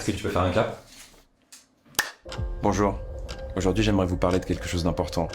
Est-ce que tu peux faire un clap? Bonjour, aujourd'hui j'aimerais vous parler de quelque chose d'important,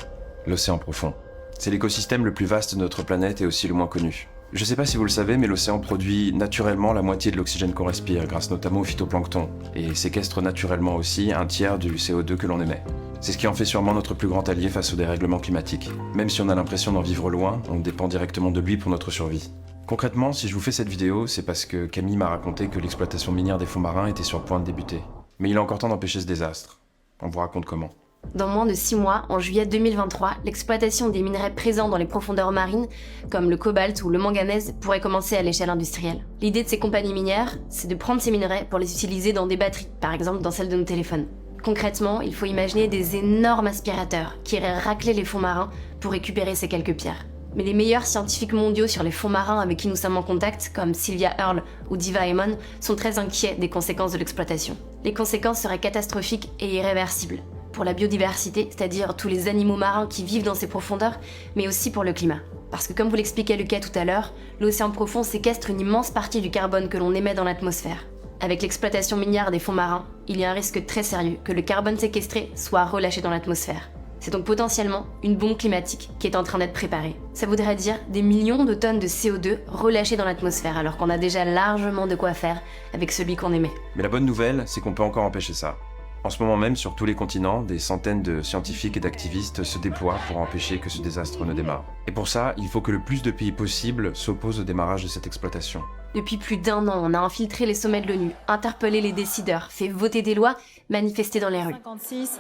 l'océan profond. C'est l'écosystème le plus vaste de notre planète et aussi le moins connu. Je sais pas si vous le savez, mais l'océan produit naturellement la moitié de l'oxygène qu'on respire, grâce notamment au phytoplancton, et séquestre naturellement aussi un tiers du CO2 que l'on émet. C'est ce qui en fait sûrement notre plus grand allié face au dérèglement climatique. Même si on a l'impression d'en vivre loin, on dépend directement de lui pour notre survie. Concrètement, si je vous fais cette vidéo, c'est parce que Camille m'a raconté que l'exploitation minière des fonds marins était sur le point de débuter. Mais il est encore temps d'empêcher ce désastre. On vous raconte comment. Dans moins de 6 mois, en juillet 2023, l'exploitation des minerais présents dans les profondeurs marines, comme le cobalt ou le manganèse, pourrait commencer à l'échelle industrielle. L'idée de ces compagnies minières, c'est de prendre ces minerais pour les utiliser dans des batteries, par exemple dans celles de nos téléphones. Concrètement, il faut imaginer des énormes aspirateurs qui iraient racler les fonds marins pour récupérer ces quelques pierres. Mais les meilleurs scientifiques mondiaux sur les fonds marins avec qui nous sommes en contact, comme Sylvia Earle ou Diva Amon, sont très inquiets des conséquences de l'exploitation. Les conséquences seraient catastrophiques et irréversibles. Pour la biodiversité, c'est-à-dire tous les animaux marins qui vivent dans ces profondeurs, mais aussi pour le climat. Parce que comme vous l'expliquait Lucas tout à l'heure, l'océan profond séquestre une immense partie du carbone que l'on émet dans l'atmosphère. Avec l'exploitation minière des fonds marins, il y a un risque très sérieux que le carbone séquestré soit relâché dans l'atmosphère. C'est donc potentiellement une bombe climatique qui est en train d'être préparée. Ça voudrait dire des millions de tonnes de CO2 relâchées dans l'atmosphère alors qu'on a déjà largement de quoi faire avec celui qu'on émet. Mais la bonne nouvelle, c'est qu'on peut encore empêcher ça. En ce moment même, sur tous les continents, des centaines de scientifiques et d'activistes se déploient pour empêcher que ce désastre ne démarre. Et pour ça, il faut que le plus de pays possible s'opposent au démarrage de cette exploitation. Depuis plus d'1 an, on a infiltré les sommets de l'ONU, interpellé les décideurs, fait voter des lois, manifesté dans les rues. 56,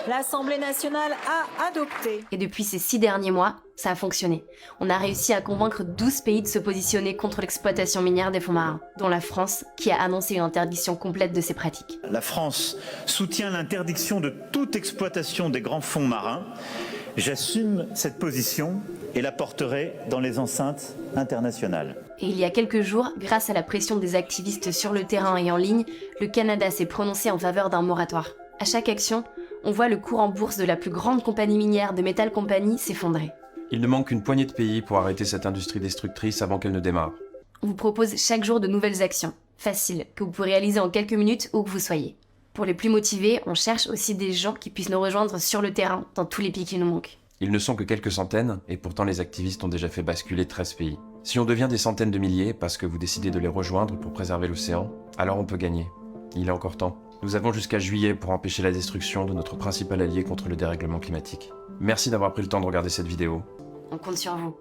l'Assemblée nationale a adopté. Et depuis ces 6 derniers mois, ça a fonctionné. On a réussi à convaincre 12 pays de se positionner contre l'exploitation minière des fonds marins, dont la France, qui a annoncé une interdiction complète de ces pratiques. La France soutient l'interdiction de toute exploitation des grands fonds marins. J'assume cette position et la porterai dans les enceintes internationales. Et il y a quelques jours, grâce à la pression des activistes sur le terrain et en ligne, le Canada s'est prononcé en faveur d'un moratoire. À chaque action, on voit le cours en bourse de la plus grande compagnie minière de Metal Company s'effondrer. Il ne manque qu'une poignée de pays pour arrêter cette industrie destructrice avant qu'elle ne démarre. On vous propose chaque jour de nouvelles actions, faciles, que vous pouvez réaliser en quelques minutes où que vous soyez. Pour les plus motivés, on cherche aussi des gens qui puissent nous rejoindre sur le terrain, dans tous les pays qui nous manquent. Ils ne sont que quelques centaines, et pourtant les activistes ont déjà fait basculer 13 pays. Si on devient des centaines de milliers parce que vous décidez de les rejoindre pour préserver l'océan, alors on peut gagner. Il est encore temps. Nous avons jusqu'à juillet pour empêcher la destruction de notre principal allié contre le dérèglement climatique. Merci d'avoir pris le temps de regarder cette vidéo. On compte sur vous.